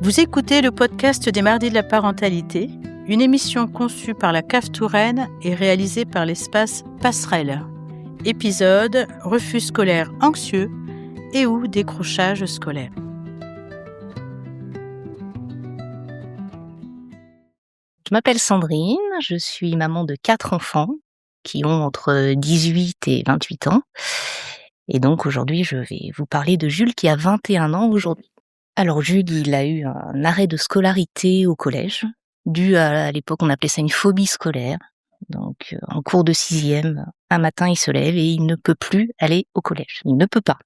Vous écoutez le podcast des Mardis de la parentalité, une émission conçue par la CAF Touraine et réalisée par l'espace Passerelle. Épisode refus scolaire anxieux et ou décrochage scolaire. Je m'appelle Sandrine, je suis maman de 4 enfants qui ont entre 18 et 28 ans. Et donc aujourd'hui, je vais vous parler de Jules qui a 21 ans aujourd'hui. Alors Jules, il a eu un arrêt de scolarité au collège, dû à l'époque on appelait ça une phobie scolaire. Donc en cours de 6e, un matin il se lève et il ne peut plus aller au collège. Il ne peut pas.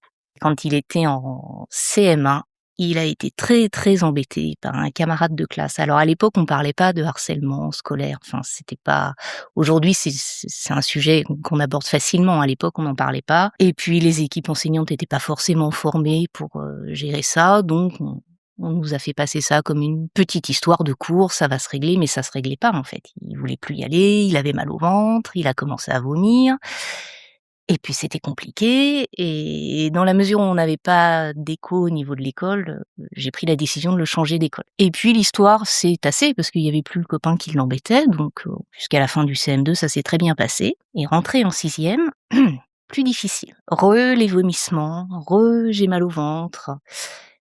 Quand il était en CM1, il a été très embêté par un camarade de classe. Alors à l'époque, on parlait pas de harcèlement scolaire. Enfin, c'était pas. Aujourd'hui, c'est un sujet qu'on aborde facilement. À l'époque, on n'en parlait pas. Et puis les équipes enseignantes n'étaient pas forcément formées pour gérer ça, donc on nous a fait passer ça comme une petite histoire de cours. Ça va se régler, mais ça se réglait pas en fait. Il voulait plus y aller. Il avait mal au ventre. Il a commencé à vomir. Et puis c'était compliqué, et dans la mesure où on n'avait pas d'écho au niveau de l'école, j'ai pris la décision de le changer d'école. Et puis l'histoire s'est tassée parce qu'il y avait plus le copain qui l'embêtait, donc jusqu'à la fin du CM2, ça s'est très bien passé. Et rentrer en 6e, plus difficile. Les vomissements, j'ai mal au ventre,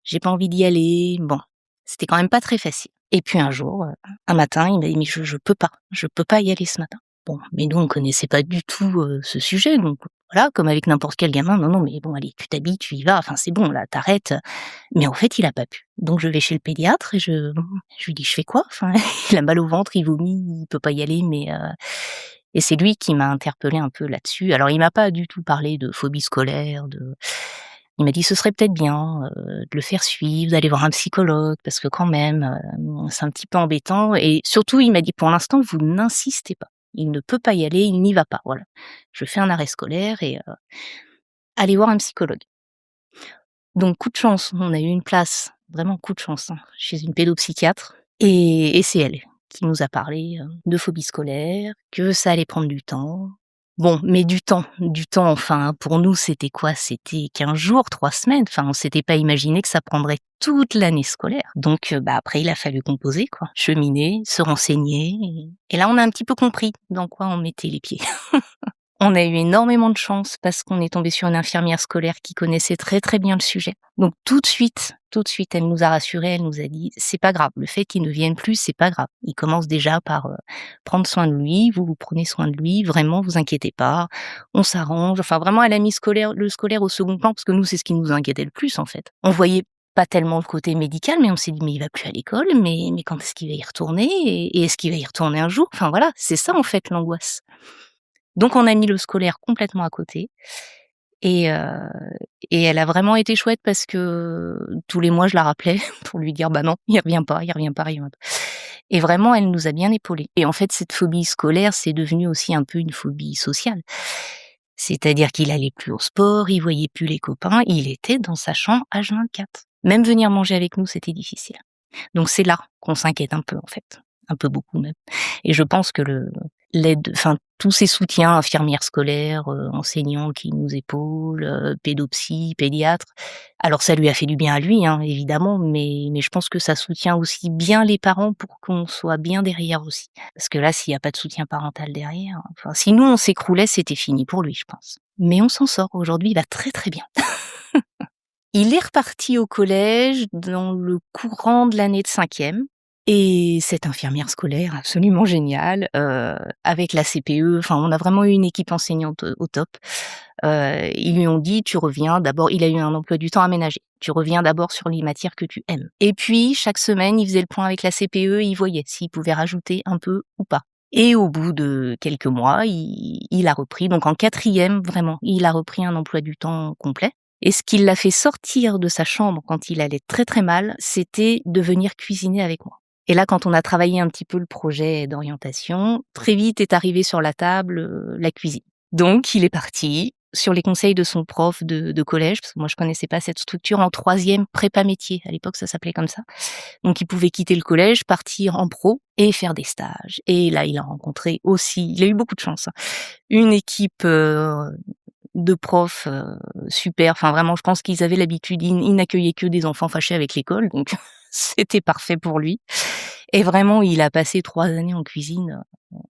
j'ai pas envie d'y aller. Bon, c'était quand même pas très facile. Et puis un jour, un matin, il m'a dit « mais je peux pas y aller ce matin ». Bon, mais nous on connaissait pas du tout ce sujet, donc voilà, comme avec n'importe quel gamin, non, mais bon, allez, tu t'habilles, tu y vas, enfin c'est bon, là, t'arrêtes. Mais en fait, il a pas pu. Donc je vais chez le pédiatre et je lui dis, je fais quoi? Enfin, il a mal au ventre, il vomit, il peut pas y aller, mais et c'est lui qui m'a interpellée un peu là-dessus. Alors il m'a pas du tout parlé de phobie scolaire, il m'a dit ce serait peut-être bien de le faire suivre, d'aller voir un psychologue, parce que quand même, c'est un petit peu embêtant. Et surtout, il m'a dit pour l'instant, vous n'insistez pas. Il ne peut pas y aller, il n'y va pas. Voilà. Je fais un arrêt scolaire et allez voir un psychologue. Donc coup de chance, on a eu une place, vraiment coup de chance, chez une pédopsychiatre. Et c'est elle qui nous a parlé de phobie scolaire, que ça allait prendre du temps. Bon, mais du temps, enfin, pour nous, c'était quoi? C'était 15 jours, 3 semaines. Enfin, on s'était pas imaginé que ça prendrait toute l'année scolaire. Donc, après, il a fallu composer, quoi. Cheminer, se renseigner. Et là, on a un petit peu compris dans quoi on mettait les pieds. On a eu énormément de chance parce qu'on est tombé sur une infirmière scolaire qui connaissait très bien le sujet. Donc tout de suite, elle nous a rassurés, elle nous a dit c'est pas grave, le fait qu'il ne vienne plus, c'est pas grave. Il commence déjà par prendre soin de lui, vous prenez soin de lui, vraiment vous inquiétez pas, on s'arrange. Enfin vraiment, elle a mis le scolaire au second plan parce que nous c'est ce qui nous inquiétait le plus en fait. On voyait pas tellement le côté médical, mais on s'est dit mais il va plus à l'école, mais quand est-ce qu'il va y retourner et est-ce qu'il va y retourner un jour? Enfin voilà, c'est ça en fait l'angoisse. Donc on a mis le scolaire complètement à côté et elle a vraiment été chouette parce que tous les mois je la rappelais pour lui dire: «Bah non, il revient pas». Et vraiment elle nous a bien épaulés. Et en fait cette phobie scolaire, c'est devenu aussi un peu une phobie sociale. C'est-à-dire qu'il allait plus au sport, il voyait plus les copains, il était dans sa chambre H24. Même venir manger avec nous, c'était difficile. Donc c'est là qu'on s'inquiète un peu en fait, un peu beaucoup même. Et je pense que l'aide, enfin tous ces soutiens, infirmières scolaires, enseignants qui nous épaulent, pédopsie, pédiatre. Alors ça lui a fait du bien à lui, évidemment, mais je pense que ça soutient aussi bien les parents pour qu'on soit bien derrière aussi. Parce que là, s'il y a pas de soutien parental derrière, enfin si nous on s'écroulait, c'était fini pour lui, je pense. Mais on s'en sort. Aujourd'hui, il va très bien. Il est reparti au collège dans le courant de l'année de 5e. Et cette infirmière scolaire absolument géniale, avec la CPE, enfin on a vraiment eu une équipe enseignante au top. Ils lui ont dit: «Tu reviens d'abord», il a eu un emploi du temps aménagé. «Tu reviens d'abord sur les matières que tu aimes». Et puis chaque semaine, il faisait le point avec la CPE, il voyait s'il pouvait rajouter un peu ou pas. Et au bout de quelques mois, il a repris, donc en 4e vraiment, il a repris un emploi du temps complet. Et ce qui l'a fait sortir de sa chambre quand il allait très mal, c'était de venir cuisiner avec moi. Et là, quand on a travaillé un petit peu le projet d'orientation, très vite est arrivée sur la table la cuisine. Donc, il est parti, sur les conseils de son prof de collège, parce que moi je connaissais pas cette structure, en 3e prépa métier. À l'époque, ça s'appelait comme ça. Donc, il pouvait quitter le collège, partir en pro et faire des stages. Et là, il a rencontré aussi, il a eu beaucoup de chance, une équipe de profs super. Enfin, vraiment, je pense qu'ils avaient l'habitude, ils n'accueillaient que des enfants fâchés avec l'école, donc C'était parfait pour lui et vraiment il a passé 3 années en cuisine,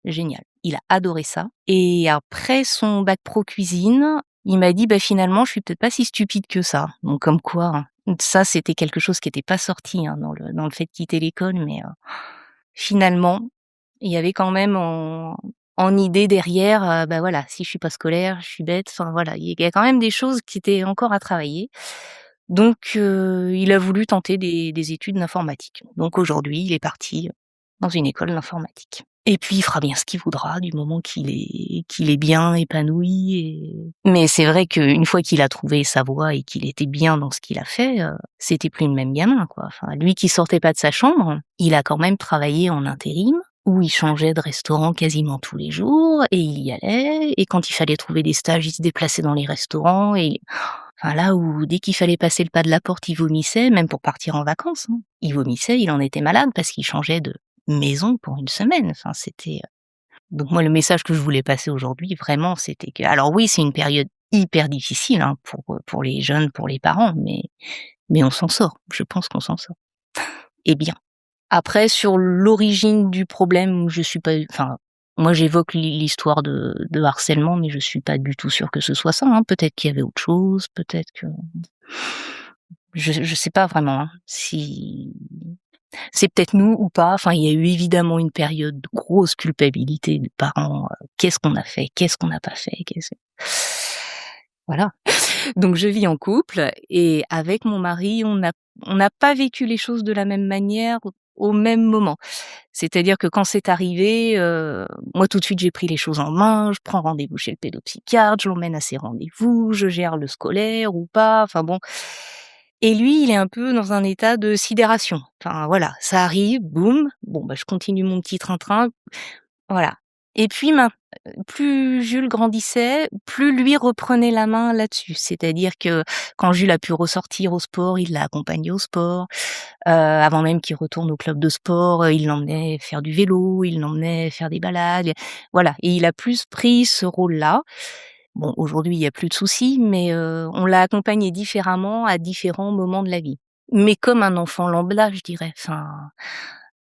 génial. Il a adoré ça et après son bac pro cuisine, il m'a dit: «Bah, finalement, je suis peut-être pas si stupide que ça». Donc comme quoi, ça, c'était quelque chose qui était pas sorti, hein, dans le fait de quitter l'école, mais finalement, il y avait quand même en idée derrière, bah, voilà, si je suis pas scolaire, je suis bête, enfin voilà, il y a quand même des choses qui étaient encore à travailler. Donc il a voulu tenter des études d'informatique. Donc aujourd'hui, il est parti, dans une école d'informatique. Et puis il fera bien ce qu'il voudra du moment qu'il est bien épanoui mais c'est vrai qu'une fois qu'il a trouvé sa voie et qu'il était bien dans ce qu'il a fait, c'était plus le même gamin, quoi. Enfin, lui qui sortait pas de sa chambre, il a quand même travaillé en intérim, où il changeait de restaurant quasiment tous les jours et il y allait et quand il fallait trouver des stages, il se déplaçait dans les restaurants et enfin là où dès qu'il fallait passer le pas de la porte, il vomissait, même pour partir en vacances, hein. Il vomissait, il en était malade parce qu'il changeait de maison pour une semaine. Enfin, c'était, donc moi, le message que je voulais passer aujourd'hui, vraiment, c'était que alors oui, c'est une période hyper difficile, hein, pour les jeunes, pour les parents, mais on s'en sort. Je pense qu'on s'en sort et bien. Après sur l'origine du problème, je suis pas enfin, moi j'évoque l'histoire de harcèlement, mais je suis pas du tout sûre que ce soit ça, hein. Peut-être qu'il y avait autre chose, peut-être que je sais pas vraiment, hein, si c'est peut-être nous ou pas. Enfin, il y a eu évidemment une période de grosse culpabilité des parents, qu'est-ce qu'on a fait? Qu'est-ce qu'on n'a pas fait? Qu'est-ce voilà. Donc je vis en couple et avec mon mari, on n'a pas vécu les choses de la même manière au même moment. C'est-à-dire que quand c'est arrivé, moi tout de suite j'ai pris les choses en main, je prends rendez-vous chez le pédopsychiatre, je l'emmène à ses rendez-vous, je gère le scolaire ou pas, enfin bon. Et lui, il est un peu dans un état de sidération. Enfin voilà, ça arrive, boum, bon bah je continue mon petit train-train, voilà. Et puis plus Jules grandissait, plus lui reprenait la main là-dessus. C'est-à-dire que quand Jules a pu ressortir au sport, il l'a accompagné au sport. Avant même qu'il retourne au club de sport, il l'emmenait faire du vélo, il l'emmenait faire des balades, voilà. Et il a plus pris ce rôle-là. Bon, aujourd'hui, il y a plus de soucis, mais on l'a accompagné différemment à différents moments de la vie. Mais comme un enfant lambda, je dirais. Enfin,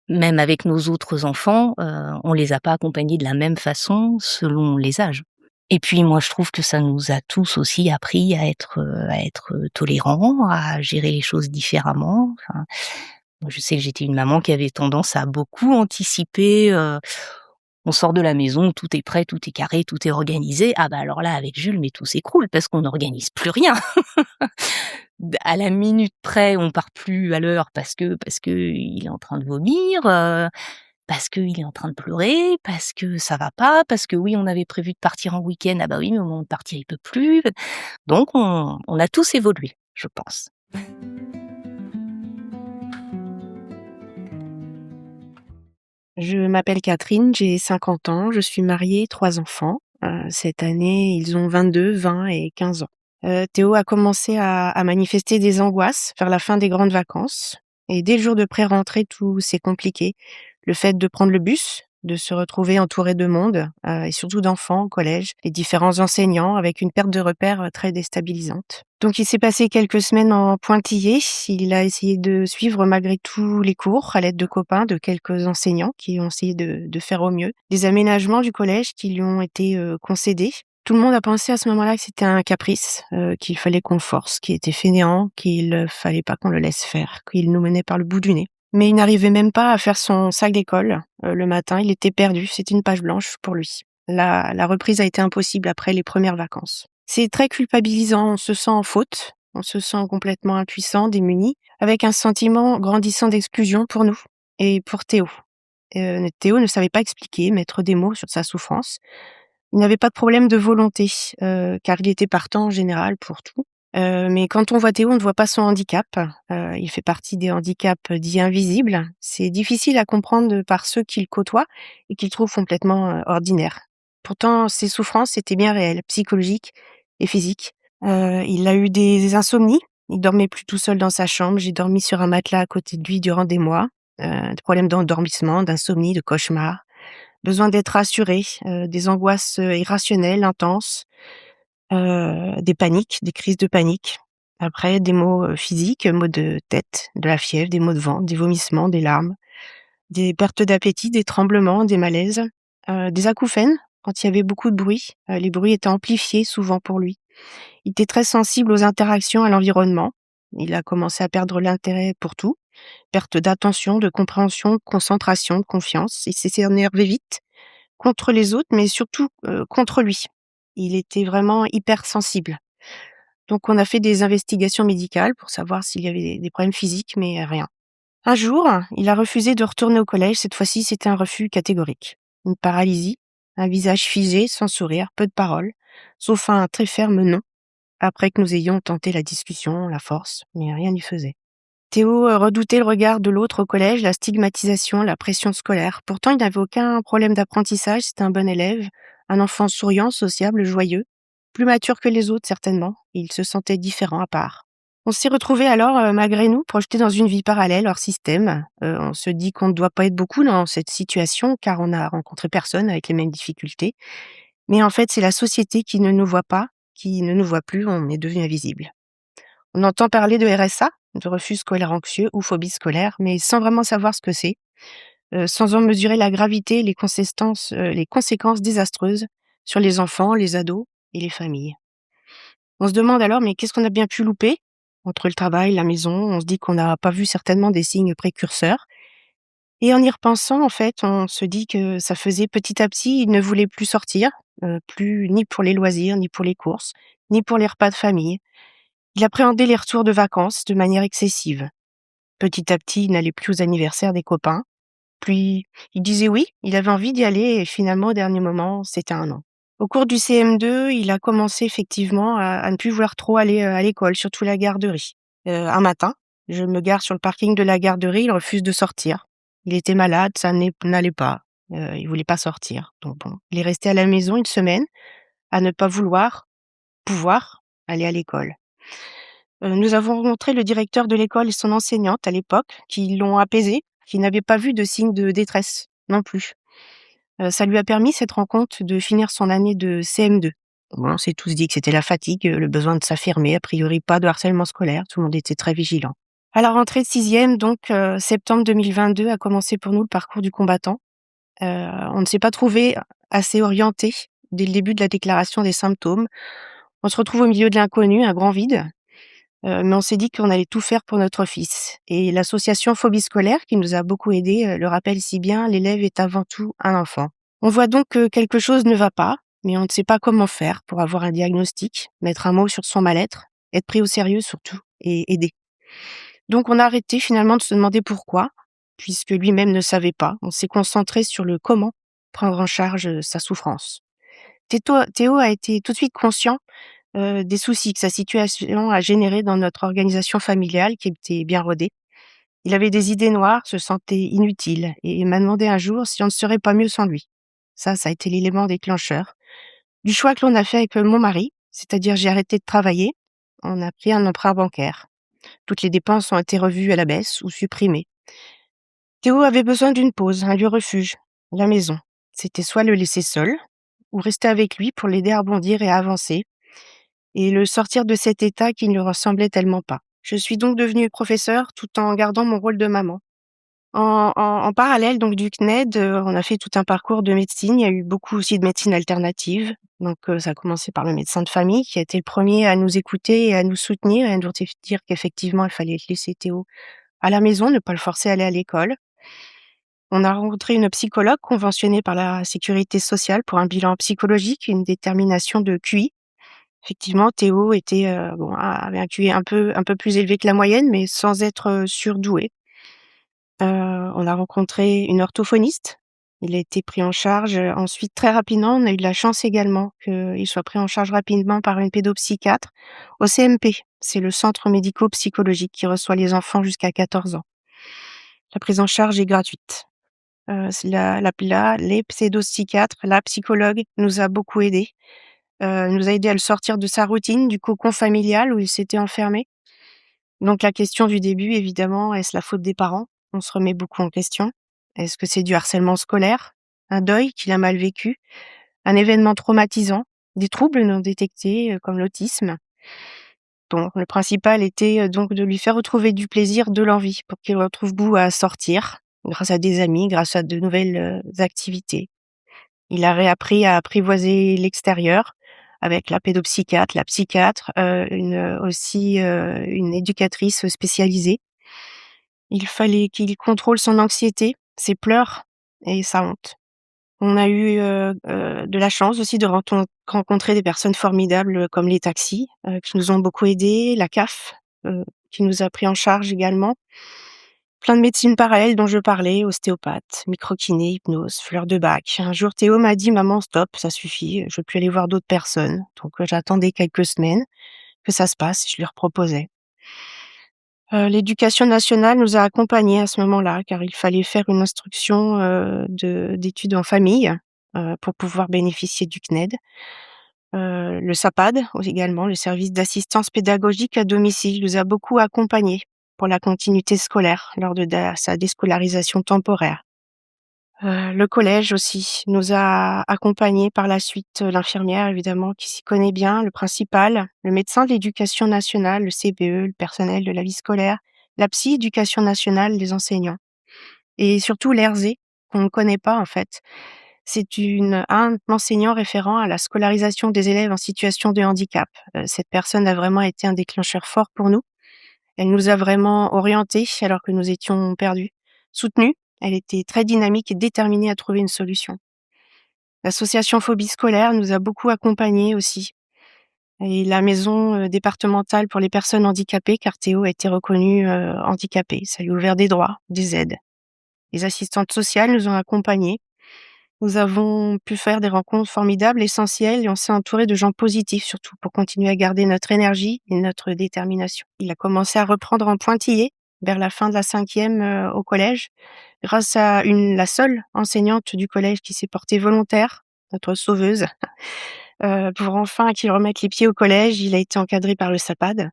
même avec nos autres enfants, on les a pas accompagnés de la même façon selon les âges. Et puis moi, je trouve que ça nous a tous aussi appris à être tolérants, à gérer les choses différemment. Enfin, moi, je sais que j'étais une maman qui avait tendance à beaucoup anticiper, on sort de la maison, tout est prêt, tout est carré, tout est organisé. Ah bah alors là, avec Jules, mais tout s'écroule parce qu'on n'organise plus rien. À la minute près, on part plus à l'heure parce que il est en train de vomir, parce qu'il est en train de pleurer, parce que ça va pas, parce que oui, on avait prévu de partir en week-end. Ah bah oui, mais au moment de partir, il peut plus. Donc on a tous évolué, je pense. Je m'appelle Catherine, j'ai 50 ans, je suis mariée, 3 enfants. Cette année, ils ont 22, 20 et 15 ans. Théo a commencé à manifester des angoisses vers la fin des grandes vacances et dès le jour de pré-rentrée, tout s'est compliqué. Le fait de prendre le bus, de se retrouver entouré de monde, et surtout d'enfants au collège, les différents enseignants avec une perte de repères, très déstabilisante. Donc il s'est passé quelques semaines en pointillé. Il a essayé de suivre malgré tout les cours à l'aide de copains, de quelques enseignants qui ont essayé de faire au mieux. Des aménagements du collège qui lui ont été, concédés. Tout le monde a pensé à ce moment-là que c'était un caprice, qu'il fallait qu'on le force, qu'il était fainéant, qu'il fallait pas qu'on le laisse faire, qu'il nous menait par le bout du nez. Mais il n'arrivait même pas à faire son sac d'école, le matin, il était perdu, c'était une page blanche pour lui. La reprise a été impossible après les premières vacances. C'est très culpabilisant, on se sent en faute, on se sent complètement impuissant, démuni, avec un sentiment grandissant d'exclusion pour nous et pour Théo. Théo ne savait pas expliquer, mettre des mots sur sa souffrance. Il n'avait pas de problème de volonté, car il était partant en général pour tout. Mais quand on voit Théo, on ne voit pas son handicap. Il fait partie des handicaps dits invisibles. C'est difficile à comprendre par ceux qu'il côtoie et qu'il trouve complètement ordinaires. Pourtant, ses souffrances étaient bien réelles, psychologiques et physiques. Il a eu des insomnies. Il dormait plus tout seul dans sa chambre. J'ai dormi sur un matelas à côté de lui durant des mois. Des problèmes d'endormissement, d'insomnie, de cauchemars. Besoin d'être rassuré, des angoisses irrationnelles, intenses. Des paniques, des crises de panique. Après, des maux physiques, maux de tête, de la fièvre, des maux de ventre, des vomissements, des larmes, des pertes d'appétit, des tremblements, des malaises, des acouphènes quand il y avait beaucoup de bruit. Les bruits étaient amplifiés souvent pour lui. Il était très sensible aux interactions à l'environnement. Il a commencé à perdre l'intérêt pour tout. Perte d'attention, de compréhension, de concentration, de confiance. Il s'est énervé vite contre les autres, mais surtout contre lui. Il était vraiment hypersensible. Donc on a fait des investigations médicales pour savoir s'il y avait des problèmes physiques, mais rien. Un jour, il a refusé de retourner au collège. Cette fois-ci, c'était un refus catégorique. Une paralysie, un visage figé, sans sourire, peu de paroles, sauf un très ferme non, après que nous ayons tenté la discussion, la force, mais rien n'y faisait. Théo redoutait le regard de l'autre au collège, la stigmatisation, la pression scolaire. Pourtant, il n'avait aucun problème d'apprentissage, c'était un bon élève, un enfant souriant, sociable, joyeux, plus mature que les autres certainement. Il se sentait différent, à part. On s'est retrouvés alors, malgré nous, projetés dans une vie parallèle, hors système. On se dit qu'on ne doit pas être beaucoup dans cette situation, car on n'a rencontré personne avec les mêmes difficultés. Mais en fait, c'est la société qui ne nous voit pas, qui ne nous voit plus, on est devenu invisible. On entend parler de RSA, de refus scolaire anxieux ou phobie scolaire, mais sans vraiment savoir ce que c'est, sans en mesurer la gravité, les conséquences désastreuses sur les enfants, les ados et les familles. On se demande alors, mais qu'est-ce qu'on a bien pu louper? Entre le travail, la maison, on se dit qu'on n'a pas vu certainement des signes précurseurs. Et en y repensant, en fait, on se dit que ça faisait petit à petit, il ne voulait plus sortir, plus ni pour les loisirs, ni pour les courses, ni pour les repas de famille. Il appréhendait les retours de vacances de manière excessive. Petit à petit, il n'allait plus aux anniversaires des copains. Puis, il disait oui, il avait envie d'y aller et finalement, au dernier moment, c'était un non. Au cours du CM2, il a commencé effectivement à ne plus vouloir trop aller à l'école, surtout la garderie. Un matin, je me gare sur le parking de la garderie, il refuse de sortir. Il était malade, ça n'allait pas. Il voulait pas sortir. Donc bon, il est resté à la maison une semaine à ne pas pouvoir aller à l'école. Nous avons rencontré le directeur de l'école et son enseignante à l'époque, qui l'ont apaisé, qui n'avaient pas vu de signes de détresse non plus. Ça lui a permis, cette rencontre, de finir son année de CM2. Bon, on s'est tous dit que c'était la fatigue, le besoin de s'affirmer, a priori pas de harcèlement scolaire, tout le monde était très vigilant. À la rentrée de 6e, donc septembre 2022, a commencé pour nous le parcours du combattant. On ne s'est pas trouvé assez orienté dès le début de la déclaration des symptômes. On se retrouve au milieu de l'inconnu, un grand vide. Mais on s'est dit qu'on allait tout faire pour notre fils. Et l'association Phobie scolaire, qui nous a beaucoup aidés, le rappelle si bien, l'élève est avant tout un enfant. On voit donc que quelque chose ne va pas, mais on ne sait pas comment faire pour avoir un diagnostic, mettre un mot sur son mal-être, être pris au sérieux surtout, et aider. Donc on a arrêté finalement de se demander pourquoi, puisque lui-même ne savait pas. On s'est concentré sur le comment prendre en charge sa souffrance. Théo a été tout de suite conscient des soucis que sa situation a générés dans notre organisation familiale qui était bien rodée. Il avait des idées noires, se sentait inutile et m'a demandé un jour si on ne serait pas mieux sans lui. Ça a été l'élément déclencheur du choix que l'on a fait avec mon mari, c'est-à-dire j'ai arrêté de travailler, on a pris un emprunt bancaire. Toutes les dépenses ont été revues à la baisse ou supprimées. Théo avait besoin d'une pause, un lieu refuge, la maison. C'était soit le laisser seul, ou rester avec lui pour l'aider à rebondir et à avancer, et le sortir de cet état qui ne lui ressemblait tellement pas. Je suis donc devenue professeure tout en gardant mon rôle de maman. En parallèle donc du CNED, on a fait tout un parcours de médecine. Il y a eu beaucoup aussi de médecine alternative. Donc ça a commencé par le médecin de famille qui a été le premier à nous écouter et à nous soutenir et à nous dire qu'effectivement, il fallait laisser Théo à la maison, ne pas le forcer à aller à l'école. On a rencontré une psychologue conventionnée par la sécurité sociale pour un bilan psychologique et une détermination de QI. Effectivement, Théo avait un QI un peu plus élevé que la moyenne, mais sans être surdoué. On a rencontré une orthophoniste. Il a été pris en charge, ensuite très rapidement. On a eu de la chance également qu'il soit pris en charge rapidement par une pédopsychiatre au CMP. C'est le centre médico-psychologique qui reçoit les enfants jusqu'à 14 ans. La prise en charge est gratuite. Les pédopsychiatres, la psychologue nous a beaucoup aidés. Nous a aidés à le sortir de sa routine, du cocon familial où il s'était enfermé. Donc la question du début, évidemment, est-ce la faute des parents? On se remet beaucoup en question. Est-ce que c'est du harcèlement scolaire? Un deuil qu'il a mal vécu? Un événement traumatisant? Des troubles non détectés, comme l'autisme? Bon, le principal était, donc de lui faire retrouver du plaisir, de l'envie pour qu'il retrouve goût à sortir, grâce à des amis, grâce à de nouvelles, activités. Il a réappris à apprivoiser l'extérieur avec la pédopsychiatre, la psychiatre, une éducatrice spécialisée. Il fallait qu'il contrôle son anxiété, ses pleurs et sa honte. On a eu, de la chance aussi de rencontrer des personnes formidables, comme les taxis, qui nous ont beaucoup aidés, la CAF, qui nous a pris en charge également. Plein de médecines parallèles dont je parlais, ostéopathe, microkiné, hypnose, fleurs de bac. Un jour, Théo m'a dit: «Maman, stop, ça suffit, je veux plus aller voir d'autres personnes». Donc, j'attendais quelques semaines que ça se passe, je lui reproposais. L'éducation nationale nous a accompagnés à ce moment-là, car il fallait faire une instruction, d'études en famille, pour pouvoir bénéficier du CNED. Le SAPAD également, le service d'assistance pédagogique à domicile, nous a beaucoup accompagnés pour la continuité scolaire lors de sa déscolarisation temporaire. Le collège aussi nous a accompagnés par la suite, l'infirmière évidemment qui s'y connaît bien, le principal, le médecin de l'éducation nationale, le CPE, le personnel de la vie scolaire, la psy éducation nationale, les enseignants et surtout l'ERZ qu'on ne connaît pas en fait. C'est un enseignant référent à la scolarisation des élèves en situation de handicap. Cette personne a vraiment été un déclencheur fort pour nous. Elle nous a vraiment orientés alors que nous étions perdus, soutenus. Elle était très dynamique et déterminée à trouver une solution. L'association Phobie scolaire nous a beaucoup accompagnés aussi et la maison, départementale pour les personnes handicapées, car Théo a été reconnu, handicapé. Ça lui a ouvert des droits, des aides. Les assistantes sociales nous ont accompagnés. Nous avons pu faire des rencontres formidables, essentielles et on s'est entouré de gens positifs surtout pour continuer à garder notre énergie et notre détermination. Il a commencé à reprendre en pointillé vers la fin de la 5e, au collège, grâce à la seule enseignante du collège qui s'est portée volontaire, notre sauveuse, pour enfin qu'il remette les pieds au collège. Il a été encadré par le SAPAD,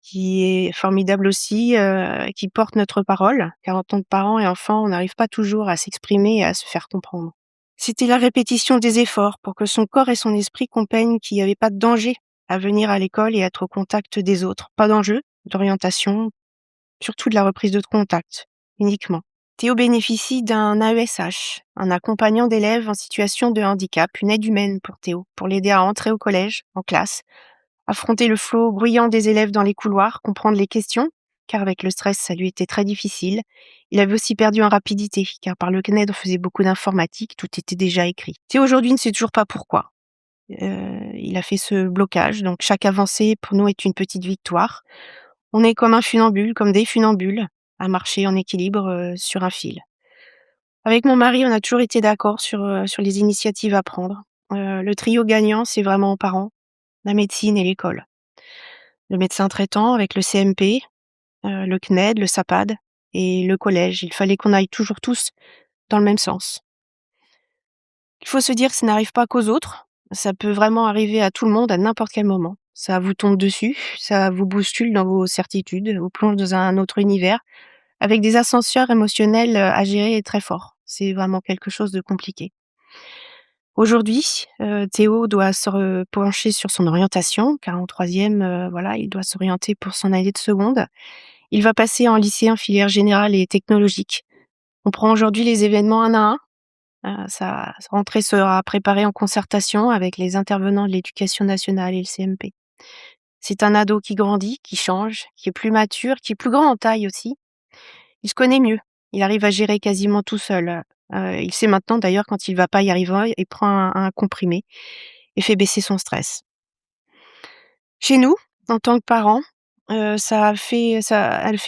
qui est formidable aussi, qui porte notre parole, car en tant que parents et enfants, on n'arrive pas toujours à s'exprimer et à se faire comprendre. C'était la répétition des efforts pour que son corps et son esprit comprennent qu'il n'y avait pas de danger à venir à l'école et être au contact des autres. Pas d'enjeu, d'orientation, surtout de la reprise de contact, uniquement. Théo bénéficie d'un AESH, un accompagnant d'élèves en situation de handicap, une aide humaine pour Théo, pour l'aider à entrer au collège, en classe, affronter le flot bruyant des élèves dans les couloirs, comprendre les questions, car avec le stress, ça lui était très difficile. Il avait aussi perdu en rapidité, car par le CNED, on faisait beaucoup d'informatique, tout était déjà écrit. Théo, aujourd'hui, ne sait toujours pas pourquoi. Il a fait ce blocage, donc chaque avancée, pour nous, est une petite victoire. On est comme un funambule, comme des funambules, à marcher en équilibre, sur un fil. Avec mon mari, on a toujours été d'accord sur les initiatives à prendre. Le trio gagnant, c'est vraiment aux parents, la médecine et l'école. Le médecin traitant avec le CMP, le CNED, le SAPAD et le collège. Il fallait qu'on aille toujours tous dans le même sens. Il faut se dire que ça n'arrive pas qu'aux autres, ça peut vraiment arriver à tout le monde à n'importe quel moment. Ça vous tombe dessus, ça vous bouscule dans vos certitudes, vous plonge dans un autre univers, avec des ascenseurs émotionnels, à gérer très forts. C'est vraiment quelque chose de compliqué. Aujourd'hui, Théo doit se pencher sur son orientation, car en 3e, voilà, il doit s'orienter pour son année de seconde. Il va passer en lycée en filière générale et technologique. On prend aujourd'hui les événements un à un. Sa rentrée sera préparée en concertation avec les intervenants de l'éducation nationale et le CMP. C'est un ado qui grandit, qui change, qui est plus mature, qui est plus grand en taille aussi. Il se connaît mieux. Il arrive à gérer quasiment tout seul. Il sait maintenant d'ailleurs quand il va pas y arriver, il prend un comprimé et fait baisser son stress. Chez nous, en tant que parents, elle fait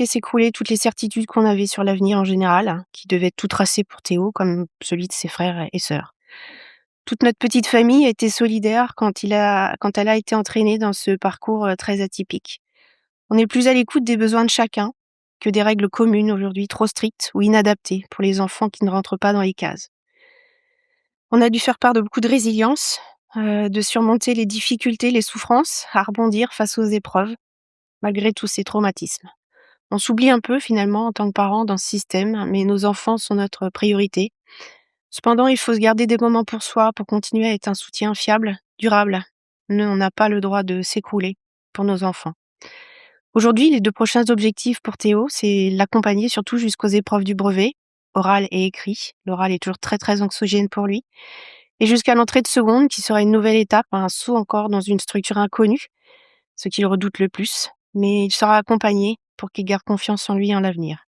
s'écrouler toutes les certitudes qu'on avait sur l'avenir en général, qui devait être tout tracé pour Théo comme celui de ses frères et sœurs. Toute notre petite famille a été solidaire quand elle a été entraînée dans ce parcours, très atypique. On est plus à l'écoute des besoins de chacun que des règles communes aujourd'hui trop strictes ou inadaptées pour les enfants qui ne rentrent pas dans les cases. On a dû faire part de beaucoup de résilience, de surmonter les difficultés, les souffrances, à rebondir face aux épreuves, malgré tous ces traumatismes. On s'oublie un peu finalement en tant que parents dans ce système, mais nos enfants sont notre priorité. Cependant, il faut se garder des moments pour soi pour continuer à être un soutien fiable, durable. Nous, on n'a pas le droit de s'écrouler pour nos enfants. Aujourd'hui, les 2 prochains objectifs pour Théo, c'est l'accompagner surtout jusqu'aux épreuves du brevet, oral et écrit. L'oral est toujours très, très anxiogène pour lui et jusqu'à l'entrée de seconde qui sera une nouvelle étape, un saut encore dans une structure inconnue, ce qu'il redoute le plus. Mais il sera accompagné pour qu'il garde confiance en lui et en l'avenir.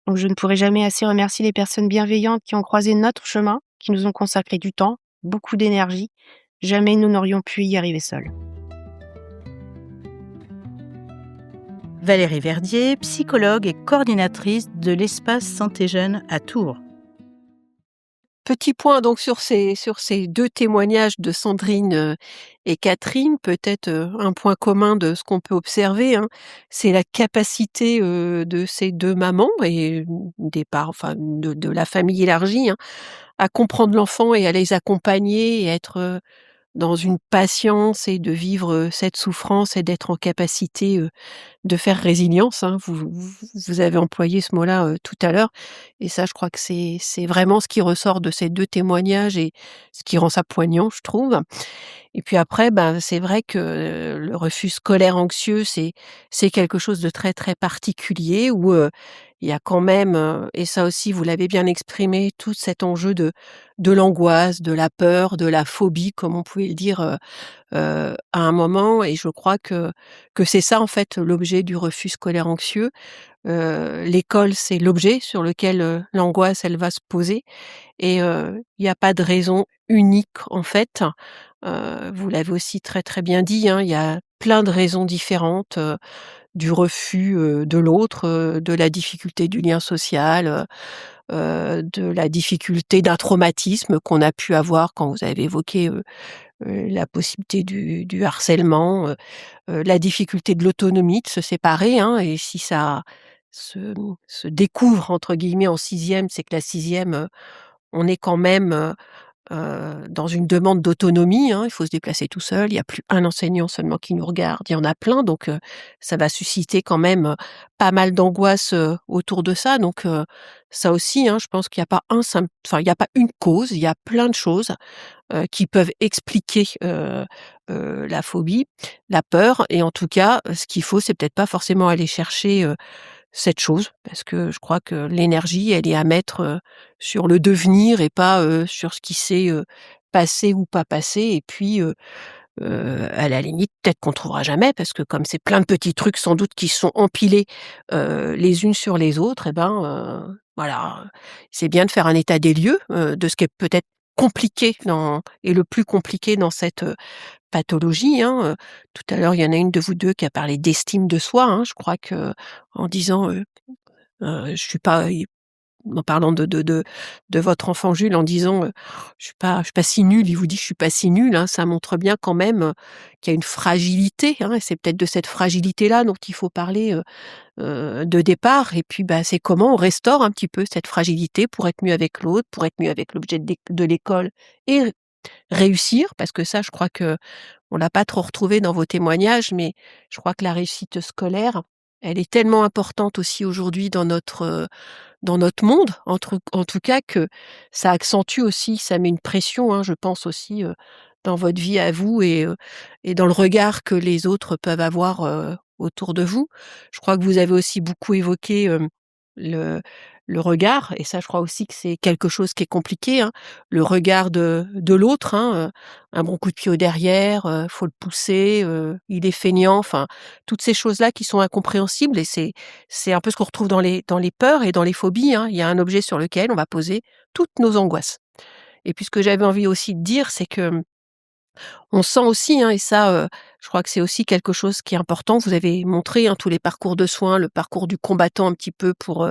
Donc je ne pourrai jamais assez remercier les personnes bienveillantes qui ont croisé notre chemin, qui nous ont consacré du temps, beaucoup d'énergie. Jamais nous n'aurions pu y arriver seuls. Valérie Verdier, psychologue et coordinatrice de l'espace Santé Jeune à Tours. Petit point donc sur ces 2 témoignages de Sandrine, et Catherine, peut-être, un point commun de ce qu'on peut observer, hein, c'est la capacité, de ces 2 mamans et des parents, enfin de la famille élargie, hein, à comprendre l'enfant et à les accompagner et être, dans une patience et de vivre, cette souffrance et d'être en capacité, de faire résilience, hein. Vous avez employé ce mot-là, tout à l'heure et ça je crois que c'est vraiment ce qui ressort de ces 2 témoignages et ce qui rend ça poignant, je trouve. Et puis après, ben, c'est vrai que le refus scolaire anxieux, c'est quelque chose de très, très particulier où, il y a quand même, et ça aussi vous l'avez bien exprimé, tout cet enjeu de l'angoisse, de la peur, de la phobie, comme on pouvait le dire, à un moment et je crois que c'est ça, en fait, l'objet du refus scolaire anxieux. L'école, c'est l'objet sur lequel, l'angoisse, elle va se poser et il y a pas de raison unique, en fait. Vous l'avez aussi très, très bien dit, hein, il y a plein de raisons différentes, du refus, de l'autre, de la difficulté du lien social, de la difficulté d'un traumatisme qu'on a pu avoir quand vous avez évoqué, la possibilité du harcèlement, la difficulté de l'autonomie, de se séparer, hein et si ça se «découvre» entre guillemets en sixième, c'est que la sixième, on est quand même, dans une demande d'autonomie, hein. Il faut se déplacer tout seul, il y a plus un enseignant seulement qui nous regarde, il y en a plein donc ça va susciter quand même, pas mal d'angoisse, autour de ça donc ça aussi, hein, je pense qu'il y a pas enfin, il y a pas une cause, il y a plein de choses, qui peuvent expliquer, la phobie, la peur et en tout cas, ce qu'il faut, c'est peut-être pas forcément aller chercher, cette chose parce que je crois que l'énergie, elle est à mettre, sur le devenir et pas, sur ce qui s'est, passé ou pas passé et puis, à la limite, peut-être qu'on trouvera jamais parce que comme c'est plein de petits trucs sans doute qui sont empilés, les unes sur les autres et ben, voilà, c'est bien de faire un état des lieux, de ce qui est peut-être compliqué dans et le plus compliqué dans cette, pathologie, hein, tout à l'heure, il y en a une de vous 2 qui a parlé d'estime de soi, hein. Je crois qu'en disant, je suis pas en parlant de votre enfant Jules, en disant, «Je suis pas si nul», il vous dit: «Je suis pas si nul», hein. Ça montre bien quand même, qu'il y a une fragilité, hein et c'est peut-être de cette fragilité-là dont il faut parler, de départ et puis, bah, c'est comment on restaure un petit peu cette fragilité pour être mieux avec l'autre, pour être mieux avec l'objet de l'école et réussir, parce que ça, je crois que on l'a pas trop retrouvé dans vos témoignages, mais je crois que la réussite scolaire, elle est tellement importante aussi aujourd'hui dans notre monde, en tout cas que ça accentue aussi, ça met une pression, hein, je pense aussi, dans votre vie à vous et dans le regard que les autres peuvent avoir, autour de vous. Je crois que vous avez aussi beaucoup évoqué, le le regard et ça je crois aussi que c'est quelque chose qui est compliqué, hein. Le regard de l'autre, hein, un bon coup de pied au derrière, faut le pousser, il est feignant, enfin, toutes ces choses-là qui sont incompréhensibles et c'est un peu ce qu'on retrouve dans les peurs et dans les phobies, hein. Il y a un objet sur lequel on va poser toutes nos angoisses. Et puis ce que j'avais envie aussi de dire, c'est que on sent aussi, hein, et ça, je crois que c'est aussi quelque chose qui est important. Vous avez montré, hein, tous les parcours de soins, le parcours du combattant un petit peu pour,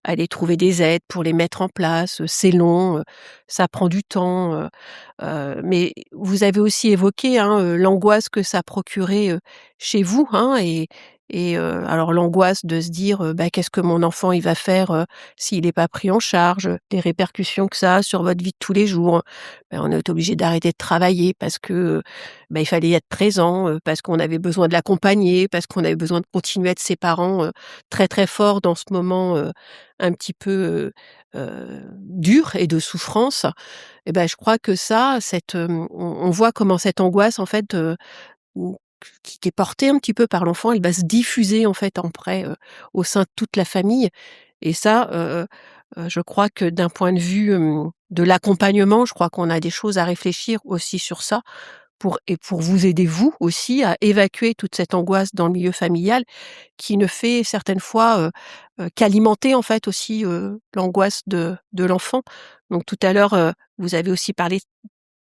aller trouver des aides, pour les mettre en place, c'est long, ça prend du temps, mais vous avez aussi évoqué, hein, l'angoisse que ça procurait, chez vous, hein alors l'angoisse de se dire, «Bah, qu'est-ce que mon enfant il va faire, s'il est pas pris en charge?» Les répercussions que ça a sur votre vie de tous les jours. Bah, on est obligé d'arrêter de travailler parce que, bah, il fallait être présent, parce qu'on avait besoin de l'accompagner, parce qu'on avait besoin de continuer à être ses parents, très, très forts dans ce moment, un petit peu, dur et de souffrance et ben, je crois que ça, on voit comment cette angoisse en fait, qui est portée un petit peu par l'enfant, elle va se diffuser en fait après au sein de toute la famille. Et ça, je crois que d'un point de vue de l'accompagnement, je crois qu'on a des choses à réfléchir aussi sur ça pour vous aider vous aussi à évacuer toute cette angoisse dans le milieu familial qui ne fait certaines fois qu'alimenter en fait aussi l'angoisse de l'enfant. Donc tout à l'heure, vous avez aussi parlé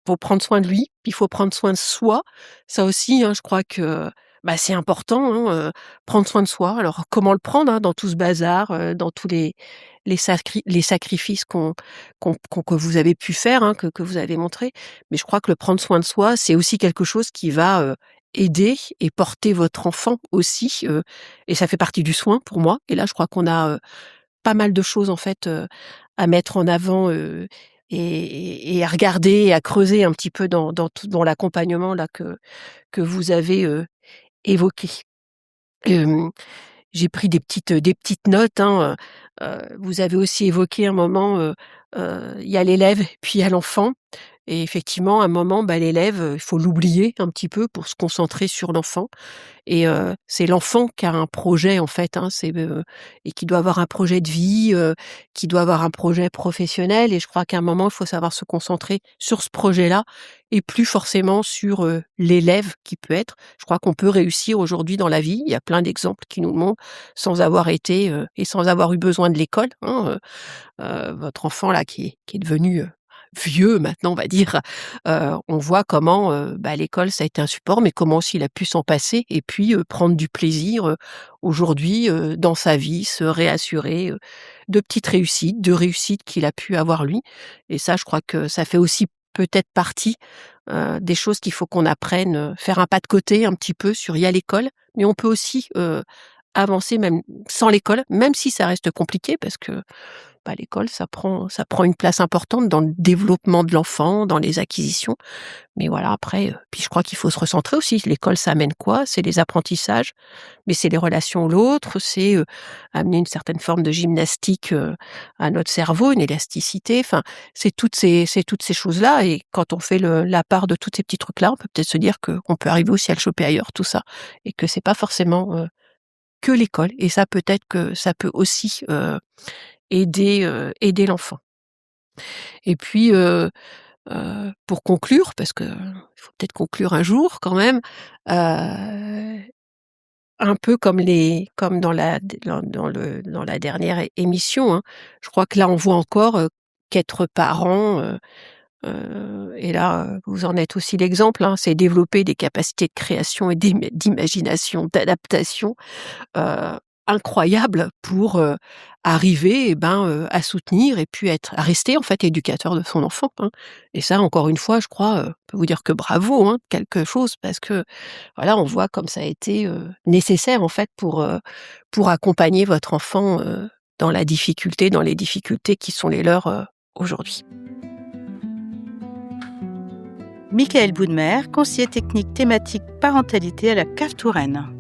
faut prendre soin de lui, puis il faut prendre soin de soi. Ça aussi, je crois que, c'est important, prendre soin de soi. Alors comment le prendre, dans tout ce bazar, dans tous les sacrifices que vous avez pu faire, que vous avez montré. Mais je crois que le prendre soin de soi, c'est aussi quelque chose qui va, aider et porter votre enfant aussi, et ça fait partie du soin pour moi. Et là, je crois qu'on a, pas mal de choses en fait, à mettre en avant, et à regarder et à creuser un petit peu dans l'accompagnement là que vous avez, évoqué. Hem, j'ai pris des petites notes, vous avez aussi évoqué un moment, il y a l'élève, puis il y a l'enfant. Et effectivement, à un moment, l'élève, il faut l'oublier un petit peu pour se concentrer sur l'enfant. Et c'est l'enfant qui a un projet en fait, et qui doit avoir un projet de vie, qui doit avoir un projet professionnel. Et je crois qu'à un moment, il faut savoir se concentrer sur ce projet-là et plus forcément sur, l'élève qui peut être. Je crois qu'on peut réussir aujourd'hui dans la vie. Il y a plein d'exemples qui nous le montrent, sans avoir été, et sans avoir eu besoin de l'école, votre enfant là qui est devenu, vieux maintenant on va dire, on voit comment, l'école ça a été un support, mais comment aussi il a pu s'en passer et puis, prendre du plaisir, aujourd'hui, dans sa vie, se réassurer, de petites réussites, de réussites qu'il a pu avoir lui. Et ça, je crois que ça fait aussi peut-être partie, des choses qu'il faut qu'on apprenne, faire un pas de côté un petit peu sur il y a l'école, mais on peut aussi, avancer même sans l'école, même si ça reste compliqué parce que l'école, ça prend une place importante dans le développement de l'enfant, dans les acquisitions. Mais voilà, après, puis je crois qu'il faut se recentrer aussi. L'école, ça amène quoi? C'est les apprentissages, mais c'est les relations à l'autre, c'est, amener une certaine forme de gymnastique, à notre cerveau, une élasticité. Enfin, c'est toutes ces choses-là. Et quand on fait la part de tous ces petits trucs-là, on peut peut-être se dire qu'on peut arriver aussi à le choper ailleurs, tout ça. Et que c'est pas forcément, que l'école. Et ça, peut-être que ça peut aussi, aider l'enfant. Et puis, pour conclure, parce que il faut peut-être conclure un jour quand même, un peu comme dans la dernière émission, je crois que là, on voit encore, qu'être parent, et là, vous en êtes aussi l'exemple, c'est développer des capacités de création et d'imagination, d'adaptation, heu, incroyables pour, arriver à soutenir et puis à rester en fait éducateur de son enfant, Et ça encore une fois, je crois, on peut vous dire que bravo, quelque chose parce que voilà, on voit comme ça a été, nécessaire en fait pour accompagner votre enfant, dans les difficultés qui sont les leurs, aujourd'hui. Michaël Boudemer, conseiller technique thématique parentalité à la CAF Touraine.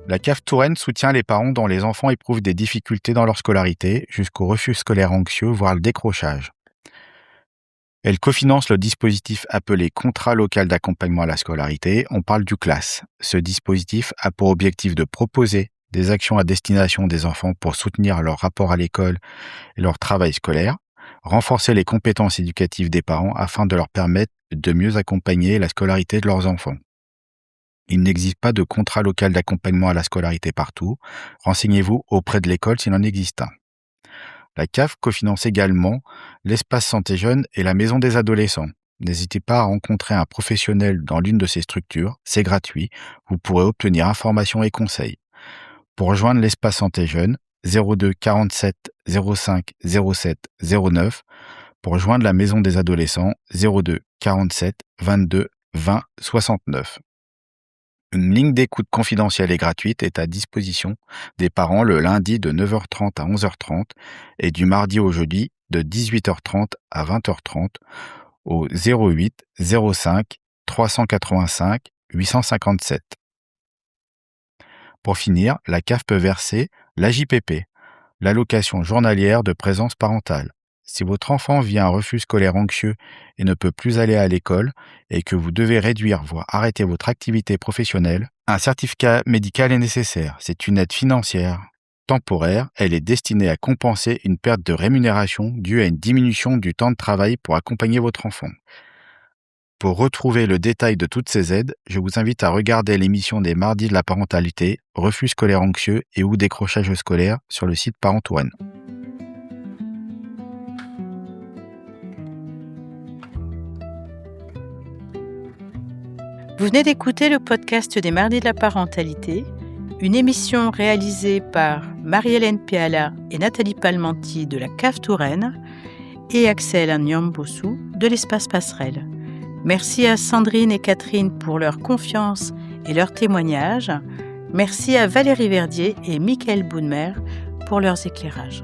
La CAF Touraine soutient les parents dont les enfants éprouvent des difficultés dans leur scolarité, jusqu'au refus scolaire anxieux, voire le décrochage. Elle cofinance le dispositif appelé Contrat local d'accompagnement à la scolarité. On parle du CLAS. Ce dispositif a pour objectif de proposer des actions à destination des enfants pour soutenir leur rapport à l'école et leur travail scolaire, renforcer les compétences éducatives des parents afin de leur permettre de mieux accompagner la scolarité de leurs enfants. Il n'existe pas de contrat local d'accompagnement à la scolarité partout. Renseignez-vous auprès de l'école s'il en existe un. La CAF cofinance également l'espace santé jeune et la maison des adolescents. N'hésitez pas à rencontrer un professionnel dans l'une de ces structures, c'est gratuit. Vous pourrez obtenir informations et conseils. Pour rejoindre l'espace santé jeune, 02 47 05 07 09. Pour rejoindre la maison des adolescents, 02 47 22 20 69. Une ligne d'écoute confidentielle et gratuite est à disposition des parents le lundi de 9h30 à 11h30 et du mardi au jeudi de 18h30 à 20h30 au 08 05 385 857. Pour finir, la CAF peut verser l'AJPP, l'allocation journalière de présence parentale, Si votre enfant vit un refus scolaire anxieux et ne peut plus aller à l'école et que vous devez réduire, voire arrêter votre activité professionnelle, un certificat médical est nécessaire. C'est une aide financière temporaire. Elle est destinée à compenser une perte de rémunération due à une diminution du temps de travail pour accompagner votre enfant. Pour retrouver le détail de toutes ces aides, je vous invite à regarder l'émission des mardis de la parentalité, refus scolaire anxieux et ou décrochage scolaire sur le site Parents Touraine. Vous venez d'écouter le podcast des Mardis de la parentalité, une émission réalisée par Marie-Hélène Piala et Nathalie Palmanti de la CAF Touraine et Axel Nyambossou de l'Espace Passerelle. Merci à Sandrine et Catherine pour leur confiance et leur témoignage. Merci à Valérie Verdier et Mickaël Boudmer pour leurs éclairages.